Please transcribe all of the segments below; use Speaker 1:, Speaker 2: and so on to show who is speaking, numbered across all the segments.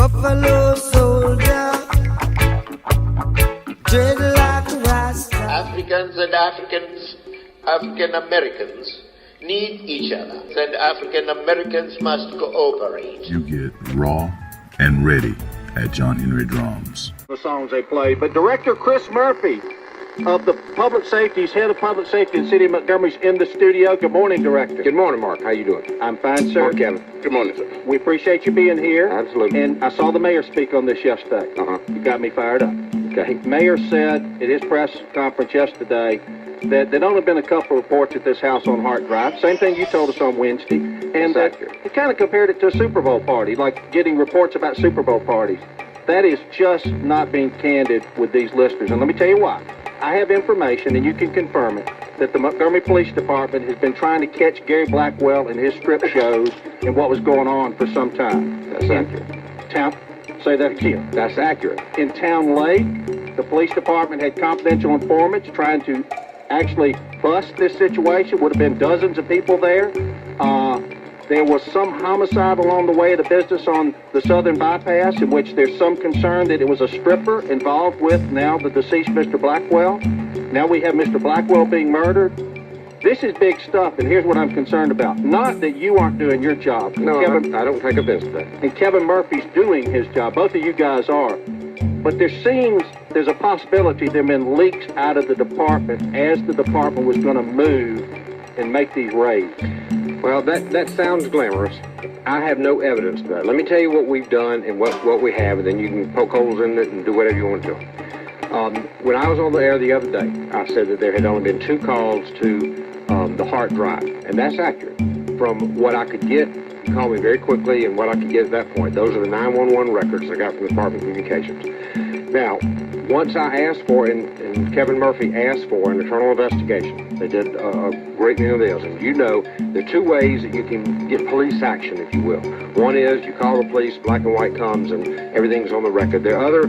Speaker 1: Buffalo soldier, dreadlock rasta.
Speaker 2: Africans and African Americans need each other, and African Americans must cooperate.
Speaker 3: You get raw and ready at John Henry Drums.
Speaker 4: The songs they play, but Director Chris Murphy of the Public Safety, head of Public Safety in the City of Montgomery, is in the studio. Good morning, Director.
Speaker 5: Good morning, Mark. How you doing?
Speaker 4: I'm fine, sir.
Speaker 5: Kevin. Good morning, sir.
Speaker 4: We appreciate you being here.
Speaker 5: Absolutely.
Speaker 4: And I saw the mayor speak on this yesterday. You got me fired up.
Speaker 5: Okay.
Speaker 4: Mayor said at his press conference yesterday that there'd only been a couple of reports at this house on Haardt Drive. Same thing you told us on Wednesday. And he kind of compared it to a Super Bowl party, like getting reports about Super Bowl parties. That is just not being candid with these listeners. And let me tell you why. I have information, and you can confirm it, that the Montgomery Police Department has been trying to catch Gary Blackwell in his strip shows and what was going on for some time.
Speaker 5: That's accurate.
Speaker 4: Say that again.
Speaker 5: That's accurate.
Speaker 4: In Town Lake, the police department had confidential informants trying to actually bust this situation. Would have been dozens of people there. There was some homicide along the way of the business on the southern bypass, in which there's some concern that it was a stripper involved with now the deceased Mr. Blackwell. Now we have Mr. Blackwell being murdered. This is big stuff, and here's what I'm concerned about. Not that you aren't doing your job.
Speaker 5: No, Kevin, I don't take offense to that.
Speaker 4: And Kevin Murphy's doing his job. Both of you guys are. But there's a possibility there have been leaks out of the department as the department was going to move and make these raids.
Speaker 5: Well, that sounds glamorous. I have no evidence of that. Let me tell you what we've done and what we have, and then you can poke holes in it and do whatever you want to do. When I was on the air the other day, I said that there had only been 2 calls to the Haardt Drive, and that's accurate. From what I could get, you called me very quickly, and what I could get at that point. Those are the 911 records I got from the Department of Communications. Now, once I asked for, and Kevin Murphy asked for an internal investigation, they did a great many of those. And you know, there are 2 ways that you can get police action, if you will. One is you call the police, black and white comes, and everything's on the record. There are other...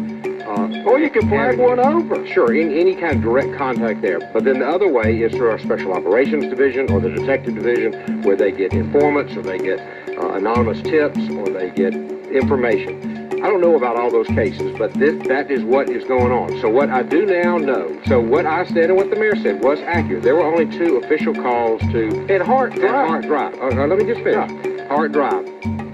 Speaker 4: or you can flag one over.
Speaker 5: Sure, any kind of direct contact there. But then the other way is through our Special Operations Division or the Detective Division, where they get informants, or they get anonymous tips, or they get information. I don't know about all those cases, but that is what is going on. So what I do now know, so what I said and what the mayor said was accurate. There were only 2 official calls to...
Speaker 4: At Haardt Drive.
Speaker 5: Haardt Drive. Let me just finish. Haardt Drive.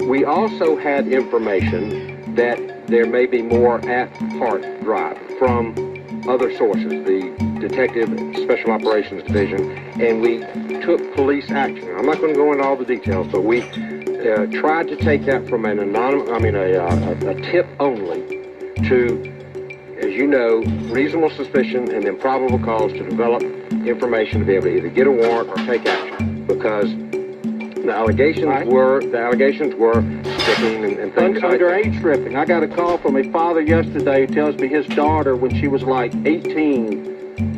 Speaker 5: We also had information that there may be more at Haardt Drive from other sources, the Detective Special Operations Division, and we took police action. I'm not going to go into all the details, but we tried to take that from an a tip only to, as you know, reasonable suspicion and then probable cause to develop information to be able to either get a warrant or take action, because the allegations were stripping and things like that.
Speaker 4: Underage stripping. I got a call from a father yesterday who tells me his daughter, when she was like 18,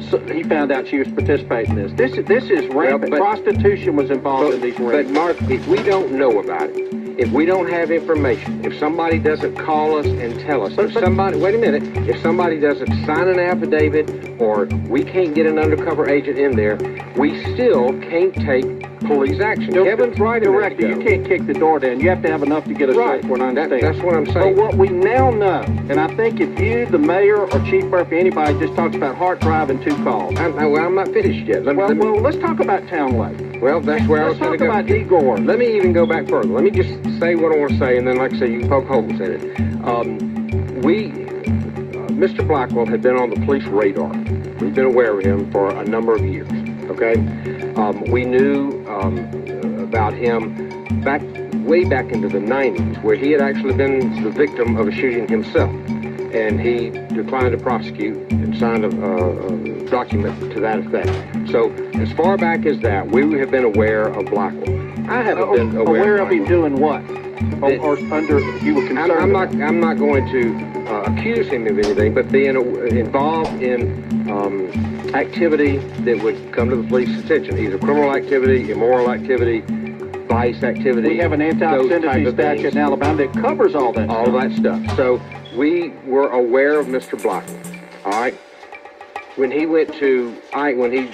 Speaker 4: so he found out she was participating in this. This is rampant. Prostitution was involved in these raids.
Speaker 5: But Mark, if we don't know about it, if we don't have information, if somebody doesn't call us and tell us, if somebody doesn't sign an affidavit, or we can't get an undercover agent in there, we still can't take police action. Kevin's right,
Speaker 4: Director. You can't kick the door down. You have to have enough to get a search warrant. I understand.
Speaker 5: That's what I'm saying.
Speaker 4: But what we now know, and I think if you, the mayor, or Chief Murphy, anybody just talks about Haardt Drive and 2 calls.
Speaker 5: I'm not finished yet.
Speaker 4: Well, let's talk about Town Lake.
Speaker 5: Well, that's where I was going to go.
Speaker 4: Let's talk about Igor.
Speaker 5: Let me even go back further. Let me just say what I want to say, and then, like I say, you can poke holes in it. Mr. Blackwell had been on the police radar. We've been aware of him for a number of years, okay? We knew about him way back into the 90s, where he had actually been the victim of a shooting himself, and he declined to prosecute and signed a document to that effect. So as far back as that, we have been aware of Blackwell. I haven't been aware
Speaker 4: of him doing what? Or under you were concerned?
Speaker 5: I'm not going to accuse him of anything, but being involved in activity that would come to the police's attention, either criminal activity, immoral activity, vice activity.
Speaker 4: We have an anti-obscenity statute in Alabama that covers all that
Speaker 5: stuff. So we were aware of Mr. Blackwell. All right. When he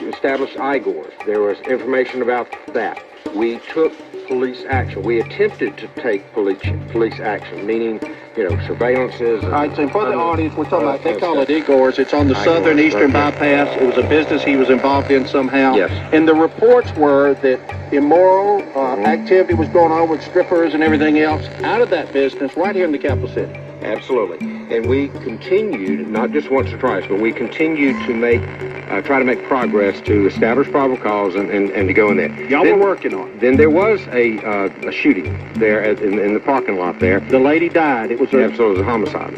Speaker 5: established Igor's, there was information about that. we took police action. We attempted to take police action, meaning, surveillances.
Speaker 4: All right, so for the audience, we're talking about, they call it Igor's. It's on the southern eastern bypass. It was a business he was involved in somehow.
Speaker 5: Yes.
Speaker 4: And the reports were that immoral activity was going on with strippers and everything else out of that business right here in the capital city.
Speaker 5: Absolutely. And we continued, not just once or twice, but we continued to try to make progress to establish probable cause and to go in there.
Speaker 4: Y'all were working on it.
Speaker 5: Then there was a shooting there in the parking lot there.
Speaker 4: The lady died. It was
Speaker 5: Absolutely, it was a homicide.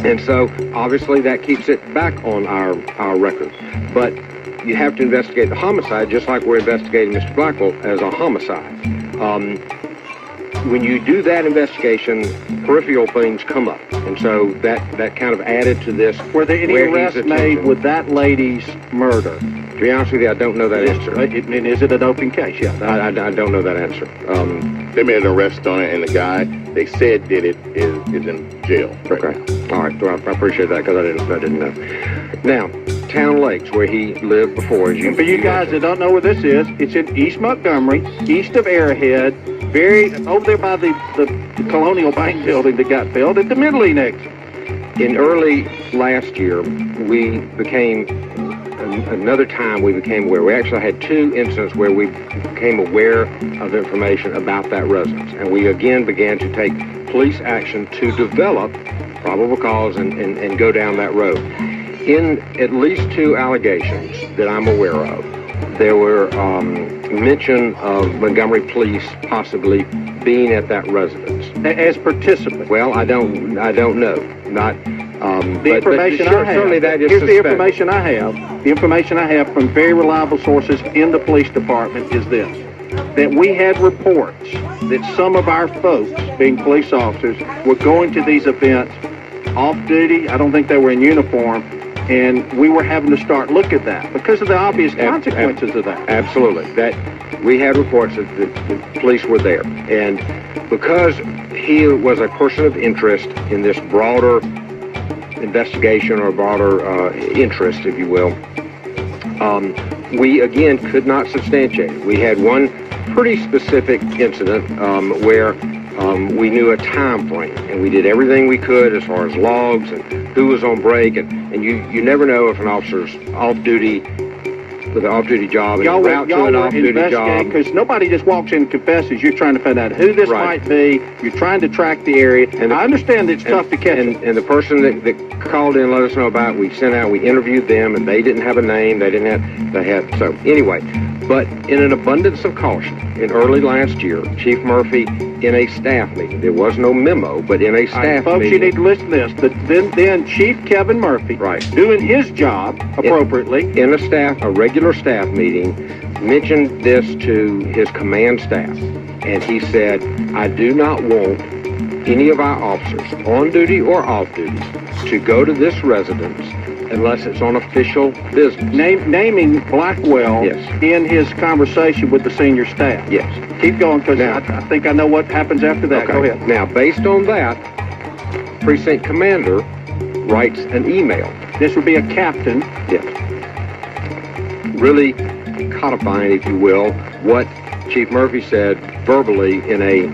Speaker 5: And so, obviously, that keeps it back on our record. But you have to investigate the homicide just like we're investigating Mr. Blackwell as a homicide. When you do that investigation, peripheral things come up. And so that kind of added to this.
Speaker 4: Were there any arrests made with that lady's murder?
Speaker 5: To be honest with you, I don't know that answer.
Speaker 4: And is it an open case? Yeah.
Speaker 5: I don't know that answer.
Speaker 6: They made an arrest on it, and the guy they said did it is in jail.
Speaker 5: Okay. All right. Well, I appreciate that because I didn't know. Now, Town Lakes, where he lived before.
Speaker 4: And for you guys that don't know where this is, it's in East Montgomery, east of Arrowhead, very over there by the Colonial Bank building that got built at the Middle East exit.
Speaker 5: In early last year, we became aware. We actually had two incidents where we became aware of information about that residence. And we again began to take police action to develop probable cause and go down that road. In at least two allegations that I'm aware of, there were mention of Montgomery Police possibly being at that residence
Speaker 4: As participants.
Speaker 5: Well, I don't know. Not
Speaker 4: the information I have.
Speaker 5: Certainly that is
Speaker 4: Here's
Speaker 5: suspect.
Speaker 4: the information I have. The information I have from very reliable sources in the police department is this: that we had reports that some of our folks, being police officers, were going to these events off duty. I don't think they were in uniform. And we were having to start look at that because of the obvious consequences of that.
Speaker 5: Absolutely. That we had reports that the police were there. And because he was a person of interest in this broader investigation or broader interest, if you will, we again could not substantiate it. We had one pretty specific incident where we knew a time frame, and we did everything we could as far as logs and who was on break, and you never know if an officer's off duty with an off-duty job and route to an off-duty job.
Speaker 4: Because nobody just walks in and confesses. You're trying to find out who this might be. You're trying to track the area. And I understand it's tough to catch them.
Speaker 5: And the person that called in and let us know about it, we sent out, we interviewed them, and they didn't have a name. So anyway, but in an abundance of caution, in early last year, Chief Murphy, in a staff meeting, there was no memo, but in a staff
Speaker 4: folks,
Speaker 5: meeting.
Speaker 4: You need to listen to this. Then Chief Kevin Murphy, doing his job appropriately,
Speaker 5: in a regular staff meeting, mentioned this to his command staff, and he said, I do not want any of our officers, on duty or off duty, to go to this residence unless it's on official business.
Speaker 4: Naming Blackwell in his conversation with the senior staff.
Speaker 5: Yes.
Speaker 4: Keep going, because I think I know what happens after that.
Speaker 5: Okay.
Speaker 4: Go ahead.
Speaker 5: Now, based on that, Precinct Commander writes an email.
Speaker 4: This would be a captain.
Speaker 5: Yes. Really codifying, if you will, what Chief Murphy said verbally in a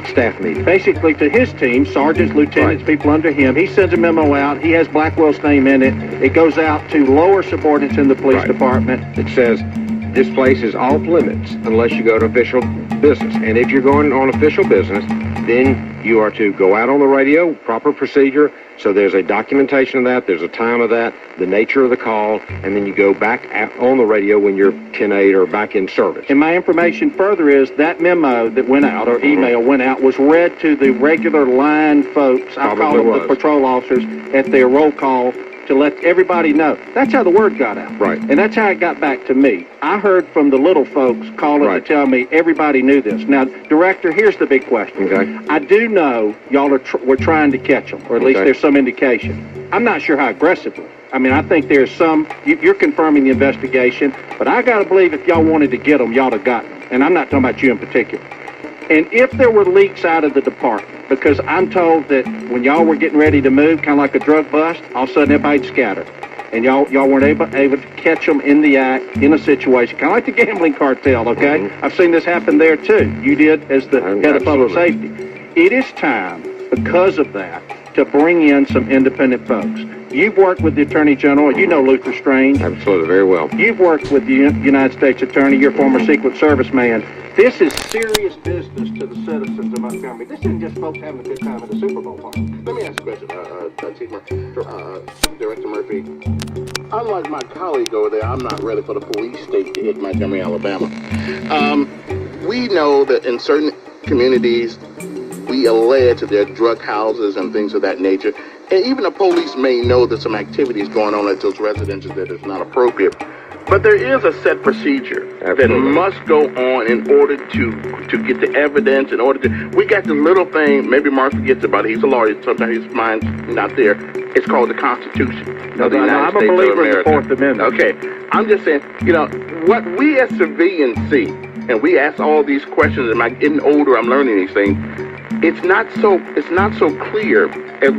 Speaker 5: staff meeting.
Speaker 4: Basically, to his team, sergeants, lieutenants, people under him, he sends a memo out. He has Blackwell's name in it. It goes out to lower subordinates in the police department.
Speaker 5: It says, this place is off limits unless you go to official business. And if you're going on official business, then you are to go out on the radio, proper procedure. So there's a documentation of that, there's a time of that, the nature of the call, and then you go back on the radio when you're 10-8 or back in service.
Speaker 4: And my information further is that memo that went out, or email went out, was read to the regular line folks, I call them the patrol officers, at their roll call to let everybody know. That's how the word got out.
Speaker 5: Right.
Speaker 4: And that's how it got back to me. I heard from the little folks calling to tell me everybody knew this. Now, Director, here's the big question.
Speaker 5: Okay.
Speaker 4: I do know y'all were trying to catch them, or at least there's some indication. I'm not sure how aggressively. I mean, I think there's some, you're confirming the investigation, but I got to believe if y'all wanted to get them, y'all would have gotten them. And I'm not talking about you in particular. And if there were leaks out of the department, because I'm told that when y'all were getting ready to move, kind of like a drug bust, all of a sudden everybody'd scattered. and y'all weren't able to catch them in the act, in a situation, kind of like the gambling cartel, okay?
Speaker 5: Mm-hmm.
Speaker 4: I've seen this happen there, too. You did as the head of public safety. It is time, because of that, to bring in some independent folks. You've worked with the Attorney General. You know Luther Strange.
Speaker 5: Absolutely, very well.
Speaker 4: You've worked with the United States Attorney. You're a former Secret Service man. This is serious business to the citizens of Montgomery. This isn't just folks having a good time at the Super Bowl party.
Speaker 6: Let me ask a question, Chief Director Murphy. Unlike my colleague over there, I'm not ready for the police state to hit Montgomery, Alabama. We know that in certain communities, we allege that there are drug houses and things of that nature. And even the police may know that some activity is going on at those residences that is not appropriate. But there is a set procedure that must go on in order to get the evidence, in order to... We got this little thing, maybe Mark forgets about it. He's a lawyer, sometimes his mind's not there. It's called the Constitution of the United States of America. I'm a believer in the Fourth Amendment. Okay. I'm just saying, you know, what we as civilians see, and we ask all these questions, and I'm getting older, I'm learning these things, it's not so clear as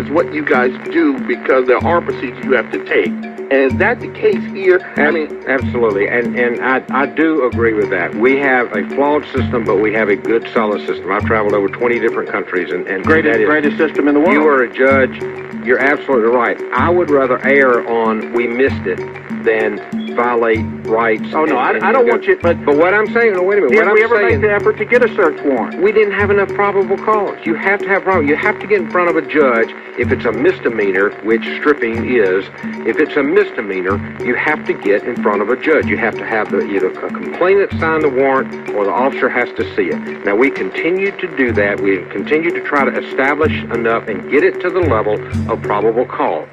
Speaker 6: what you guys do, because there are procedures you have to take. And is that the case here? I mean,
Speaker 5: absolutely, and I do agree with that. We have a flawed system, but we have a good, solid system. I've traveled over 20 different countries, and
Speaker 4: greatest system in the world.
Speaker 5: You are a judge. You're absolutely right. I would rather err on we missed it than violate rights.
Speaker 4: Oh, no, I don't want you... But
Speaker 5: what I'm saying... No, wait a minute.
Speaker 4: Did we ever make the effort to get a search warrant?
Speaker 5: We didn't have enough probable cause. You have to have probable... You have to get in front of a judge if it's a misdemeanor, which stripping is. If it's a misdemeanor, you have to get in front of a judge. You have to have either a complainant sign the warrant or the officer has to see it. Now, we continue to do that. We continue to try to establish enough and get it to the level of probable cause.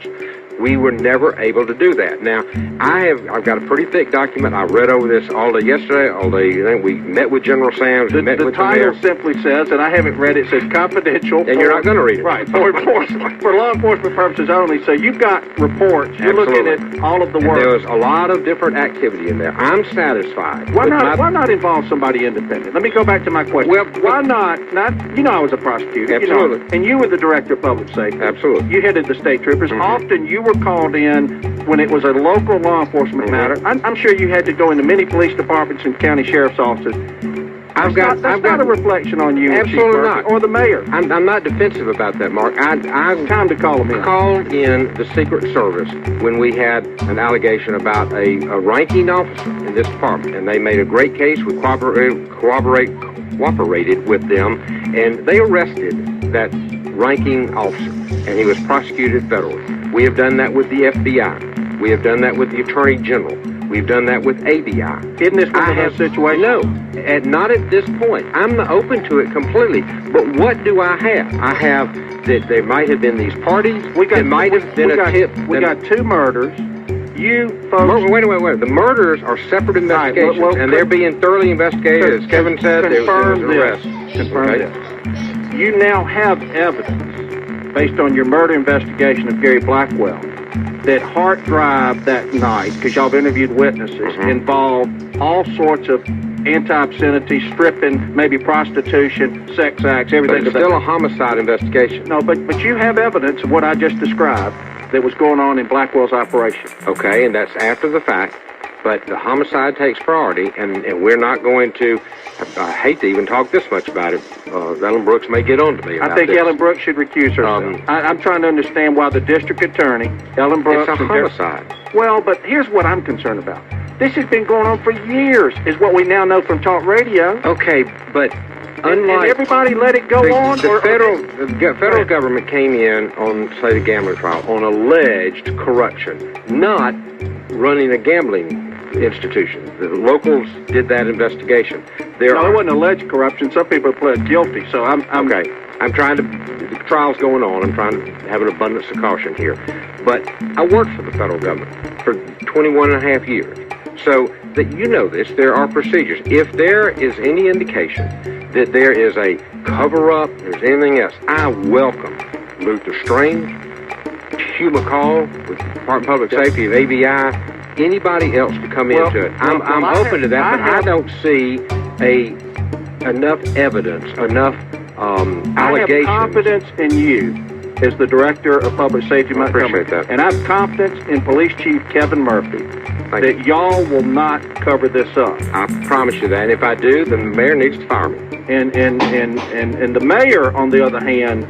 Speaker 5: We were never able to do that. Now, I've got a pretty thick document. I read over this all day yesterday, all day. We met with General Sams.
Speaker 4: The title simply says, and I haven't read it, says confidential.
Speaker 5: And you're not going to read it.
Speaker 4: Right, for law enforcement purposes only. So you've got reports. You're looking at all of the work.
Speaker 5: And there was a lot of different activity in there. I'm satisfied.
Speaker 4: Why not involve somebody independent? Let me go back to my question.
Speaker 5: Well,
Speaker 4: why not, you know I was a prosecutor.
Speaker 5: Absolutely.
Speaker 4: You know, and you were the director of public safety.
Speaker 5: Absolutely.
Speaker 4: You headed the state troopers. Often you were called in when it was a local law enforcement matter. I'm sure you had to go into many police departments and county sheriff's offices. That's not a reflection on you,
Speaker 5: absolutely not,
Speaker 4: or the mayor.
Speaker 5: I'm not defensive about that, Mark. I
Speaker 4: time to call them in.
Speaker 5: Called in the Secret Service when we had an allegation about a ranking officer in this department, and they made a great case. We cooperated with them, and they arrested that ranking officer, and he was prosecuted federally. We have done that with the FBI. We have done that with the Attorney General. We've done that with ABI.
Speaker 4: Isn't this one of those situations?
Speaker 5: No, not at this point. I'm open to it completely. But what do I have? I have that there might have been these parties. We got
Speaker 4: two murders. You folks...
Speaker 5: Wait. The murders are separate investigations, and they're being thoroughly investigated. As Kevin said, there was an arrest.
Speaker 4: Confirm this. You now have evidence, based on your murder investigation of Gary Blackwell, that Haardt Drive that night, because y'all have interviewed witnesses, involved all sorts of anti-obscenity, stripping, maybe prostitution, sex acts, everything.
Speaker 5: But it's still a homicide investigation.
Speaker 4: No, but you have evidence of what I just described that was going on in Blackwell's operation.
Speaker 5: Okay, and that's after the fact. But the homicide takes priority, and we're not going to... I hate to even talk this much about it. Ellen Brooks may get on to me about
Speaker 4: I think
Speaker 5: this.
Speaker 4: Ellen Brooks should recuse herself. I'm trying to understand why the district attorney, Ellen Brooks...
Speaker 5: It's a homicide.
Speaker 4: Well, but here's what I'm concerned about. This has been going on for years, is what we now know from talk radio.
Speaker 5: Okay, but...
Speaker 4: And everybody let it go on?
Speaker 5: The federal government came in on, say, the gambling trial on alleged corruption, not running a gambling institution. The locals did that investigation.
Speaker 4: It wasn't alleged corruption. Some people pled guilty, so I'm
Speaker 5: okay. I'm trying to... The trial's going on. I'm trying to have an abundance of caution here. But I worked for the federal government for 21 and a half years. So that you know this, there are procedures. If there is any indication that there is a cover-up, there's anything else, I welcome Luther Strange, Hugh McCall with the Department of Public Safety of ABI, anybody else to come into it. I'm open to that, but I don't see enough evidence, enough allegations.
Speaker 4: I have confidence in you as the Director of Public Safety Montgomery.
Speaker 5: Appreciate that.
Speaker 4: And I have confidence in Police Chief Kevin Murphy that y'all will not cover this up.
Speaker 5: I promise you that. And if I do, then the mayor needs to fire me.
Speaker 4: And the mayor, on the other hand,